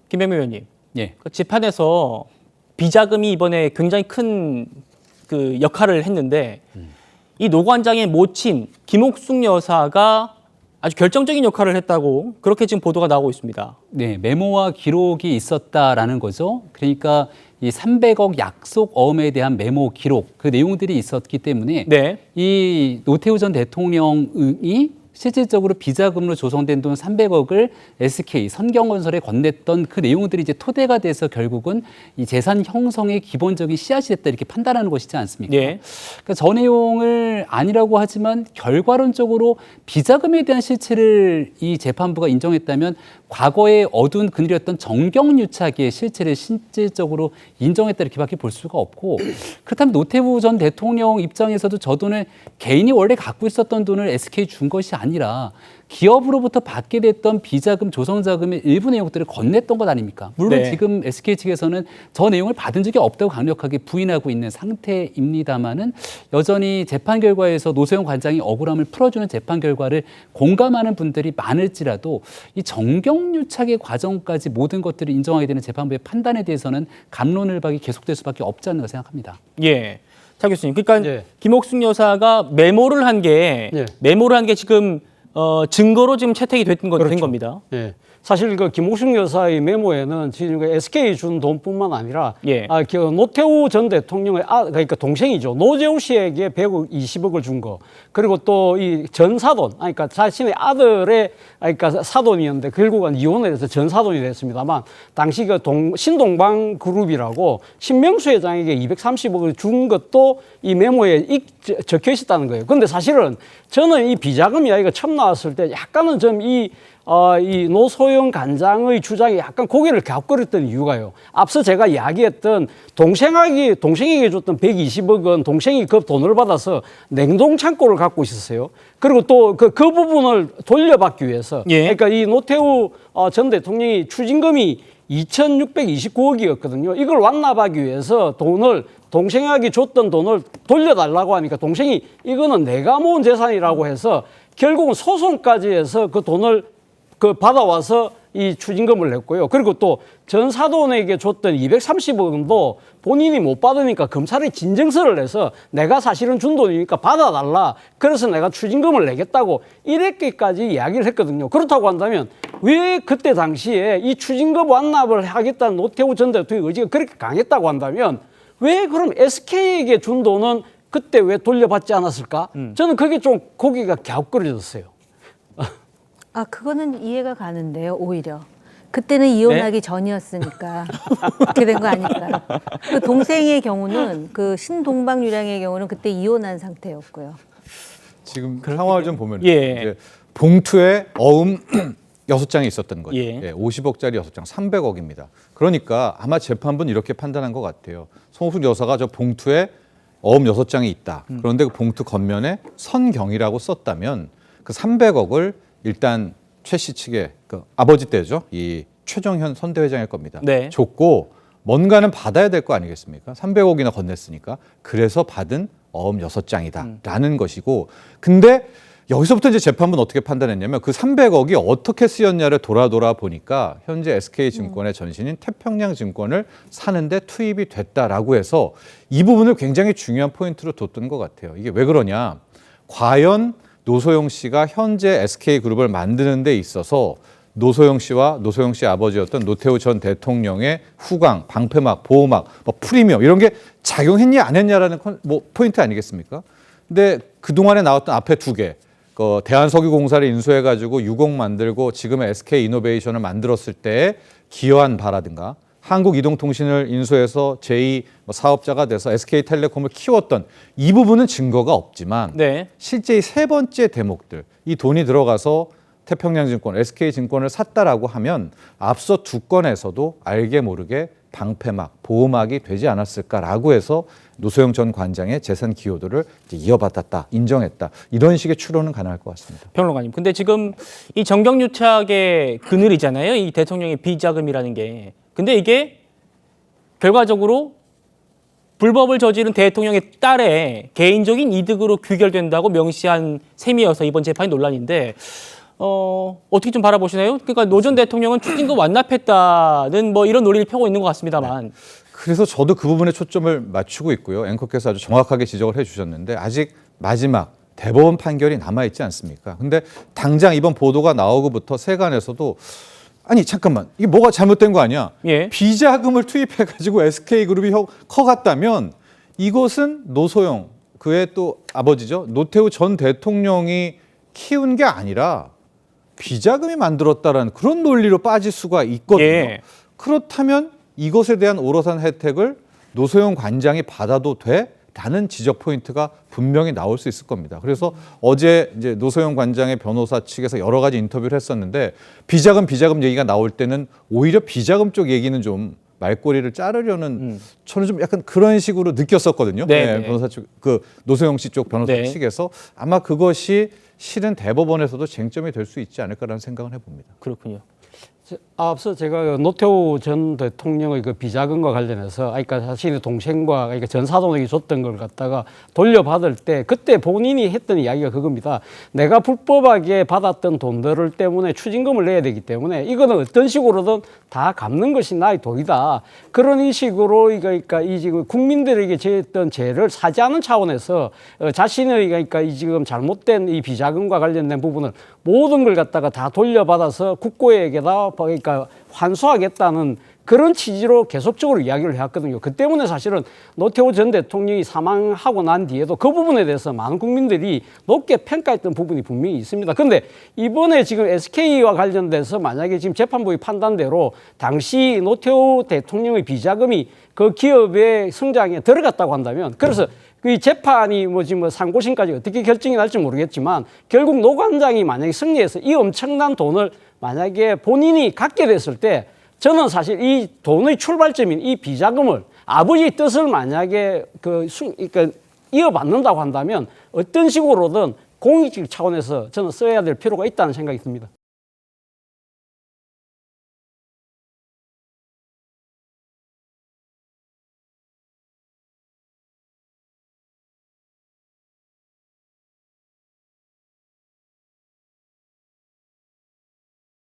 김병민 의원님, 예. 그 재판에서 비자금이 이번에 굉장히 큰 그 역할을 했는데 이 노 관장의 모친 김옥숙 여사가 아주 결정적인 역할을 했다고 그렇게 지금 보도가 나오고 있습니다. 네, 메모와 기록이 있었다라는 거죠. 그러니까 이 300억 약속 어음에 대한 메모 기록 그 내용들이 있었기 때문에 네. 이 노태우 전 대통령이 실질적으로 비자금으로 조성된 돈 300억을 SK 선경건설에 건넸던 그 내용들이 이제 토대가 돼서 결국은 이 재산 형성의 기본적인 씨앗이 됐다 이렇게 판단하는 것이지 않습니까? 예. 그러니까 저 내용을 아니라고 하지만 결과론적으로 비자금에 대한 실체를 이 재판부가 인정했다면 과거에 어두운 그늘이었던 정경유착의 실체를 실질적으로 인정했다 이렇게밖에 볼 수가 없고, 그렇다면 노태우 전 대통령 입장에서도 저 돈을 개인이 원래 갖고 있었던 돈을 SK 준 것이 아니라 기업으로부터 받게 됐던 비자금 조성 자금의 일부 내용들을 건넸던 것 아닙니까? 물론 네. 지금 SK 측에서는 저 내용을 받은 적이 없다고 강력하게 부인하고 있는 상태입니다만은 여전히 재판 결과에서 노소영 관장이 억울함을 풀어주는 재판 결과를 공감하는 분들이 많을지라도 이 정경유착의 과정까지 모든 것들을 인정하게 되는 재판부의 판단에 대해서는 갑론을박이 계속될 수밖에 없지 않나 생각합니다. 예. 차 교수님, 그러니까 예. 김옥숙 여사가 메모를 한 게 예. 지금 증거로 지금 채택이 된 그렇죠. 겁니다. 예. 사실 그 김옥숙 여사의 메모에는 지금 SK 준 돈뿐만 아니라 예. 그 노태우 전 대통령의 그러니까 동생이죠. 노재우 씨에게 120억을 준 거. 그리고 또 이 전사돈, 그러니까 자신의 아들의 그러니까 사돈이었는데 결국은 이혼을 해서 전사돈이 됐습니다만 당시 그 신동방 그룹이라고 신명수 회장에게 230억을 준 것도 이 메모에 적혀 있었다는 거예요. 근데 사실은 저는 이 비자금 이야기가 처음 나왔을 때 약간은 좀 이 노소영 간장의 주장에 약간 고개를 갸웃거렸던 이유가요. 앞서 제가 이야기했던 동생에게 줬던 120억은 동생이 그 돈을 받아서 냉동 창고를 갖고 있었어요. 그리고 또 그 부분을 돌려받기 위해서. 예. 그러니까 이 노태우 전 대통령이 추징금이 2,629억이었거든요. 이걸 완납하기 위해서 동생에게 줬던 돈을 돌려달라고 하니까 동생이 이거는 내가 모은 재산이라고 해서 결국은 소송까지 해서 그 돈을 받아와서 이 추징금을 냈고요. 그리고 또 전 사돈에게 줬던 230억 원도 본인이 못 받으니까 검찰에 진정서를 내서 내가 사실은 준 돈이니까 받아달라. 그래서 내가 추징금을 내겠다고 이렇게까지 이야기를 했거든요. 그렇다고 한다면 왜 그때 당시에 이 추징금 완납을 하겠다는 노태우 전 대통령의 의지가 그렇게 강했다고 한다면 왜 그럼 SK에게 준 돈은 그때 왜 돌려받지 않았을까? 저는 그게 좀 고개가 갸웃거려졌어요. 그거는 이해가 가는데요, 오히려. 그때는 이혼하기 전이었으니까 그렇게 된 거 아닐까요? 그 동생의 경우는 그 신동방 유량의 경우는 그때 이혼한 상태였고요. 지금 상황을 좀 보면 예. 이제 봉투에 어음 6장이 있었던 거죠. 예. 50억짜리 6장, 300억입니다. 그러니까 아마 재판부는 이렇게 판단한 것 같아요. 송옥숙 여사가 저 봉투에 어음 6장이 있다. 그런데 그 봉투 겉면에 선경이라고 썼다면 그 300억을 일단 최 씨 측에 그 아버지 때죠. 이 최정현 선대회장일 겁니다. 네. 줬고 뭔가는 받아야 될 거 아니겠습니까? 300억이나 건넸으니까. 그래서 받은 어음 6장이다라는 것이고, 근데 여기서부터 이제 재판부는 어떻게 판단했냐면 그 300억이 어떻게 쓰였냐를 돌아 보니까 현재 SK증권의 전신인 태평양증권을 사는데 투입이 됐다라고 해서 이 부분을 굉장히 중요한 포인트로 뒀던 것 같아요. 이게 왜 그러냐? 과연 노소영 씨가 현재 SK그룹을 만드는 데 있어서 노소영 씨와 노소영 씨 아버지였던 노태우 전 대통령의 후광, 방패막, 보호막, 프리미엄 이런 게 작용했냐 안 했냐라는 포인트 아니겠습니까? 근데 그동안에 나왔던 앞에 두 개, 대한석유공사를 인수해가지고 유공 만들고 지금의 SK이노베이션을 만들었을 때 기여한 바라든가 한국이동통신을 인수해서 제2 사업자가 돼서 SK텔레콤을 키웠던 이 부분은 증거가 없지만 네. 실제 이 세 번째 대목들, 이 돈이 들어가서 태평양증권, SK증권을 샀다라고 하면 앞서 두 건에서도 알게 모르게 방패막, 보호막이 되지 않았을까라고 해서 노소영 전 관장의 재산 기여도를 이어받았다, 인정했다. 이런 식의 추론은 가능할 것 같습니다. 평론가님, 근데 지금 이 정경유착의 그늘이잖아요. 이 대통령의 비자금이라는 게. 근데 이게 결과적으로 불법을 저지른 대통령의 딸의 개인적인 이득으로 귀결된다고 명시한 셈이어서 이번 재판이 논란인데 어떻게 좀 바라보시나요? 그러니까 노 전 대통령은 추징금 완납했다는 뭐 이런 논리를 펴고 있는 것 같습니다만. 그래서 저도 그 부분에 초점을 맞추고 있고요. 앵커께서 아주 정확하게 지적을 해주셨는데 아직 마지막 대법원 판결이 남아있지 않습니까? 근데 당장 이번 보도가 나오고부터 세간에서도 아니 잠깐만 이게 뭐가 잘못된 거 아니야? 예. 비자금을 투입해가지고 SK그룹이 커갔다면 이것은 노소영 그의 또 아버지죠. 노태우 전 대통령이 키운 게 아니라 비자금이 만들었다라는 그런 논리로 빠질 수가 있거든요. 예. 그렇다면 이것에 대한 오롯한 혜택을 노소영 관장이 받아도 돼? 라는 지적 포인트가 분명히 나올 수 있을 겁니다. 그래서 어제 이제 노소영 관장의 변호사 측에서 여러 가지 인터뷰를 했었는데 비자금 얘기가 나올 때는 오히려 비자금 쪽 얘기는 좀 말꼬리를 자르려는 저는 좀 약간 그런 식으로 느꼈었거든요. 네. 변호사 측, 그 노소영 씨 쪽 변호사 네. 측에서 아마 그것이 실은 대법원에서도 쟁점이 될 수 있지 않을까라는 생각을 해봅니다. 그렇군요. 앞서 제가 노태우 전 대통령의 그 비자금과 관련해서, 그러니까 자신의 동생과 그러니까 전 사돈에게 줬던 걸 갖다가 돌려받을 때 그때 본인이 했던 이야기가 그겁니다. 내가 불법하게 받았던 돈들 때문에 추징금을 내야 되기 때문에 이거는 어떤 식으로든 다 갚는 것이 나의 도리다. 그런 식으로 그러니까 이 지금 국민들에게 지었던 죄를 사죄하는 차원에서 자신의 그러니까 이 지금 잘못된 이 비자금과 관련된 부분을 모든 걸 갖다가 다 돌려받아서 국고에게다 그러니까 환수하겠다는 그런 취지로 계속적으로 이야기를 해왔거든요. 그 때문에 사실은 노태우 전 대통령이 사망하고 난 뒤에도 그 부분에 대해서 많은 국민들이 높게 평가했던 부분이 분명히 있습니다. 그런데 이번에 지금 SK와 관련돼서 만약에 지금 재판부의 판단대로 당시 노태우 대통령의 비자금이 그 기업의 성장에 들어갔다고 한다면, 그래서 그 재판이 지금 상고심까지 어떻게 결정이 날지 모르겠지만 결국 노 관장이 만약에 승리해서 이 엄청난 돈을 만약에 본인이 갖게 됐을 때 저는 사실 이 돈의 출발점인 이 비자금을 아버지의 뜻을 만약에 그러니까 이어받는다고 한다면 어떤 식으로든 공익적 차원에서 저는 써야 될 필요가 있다는 생각이 듭니다.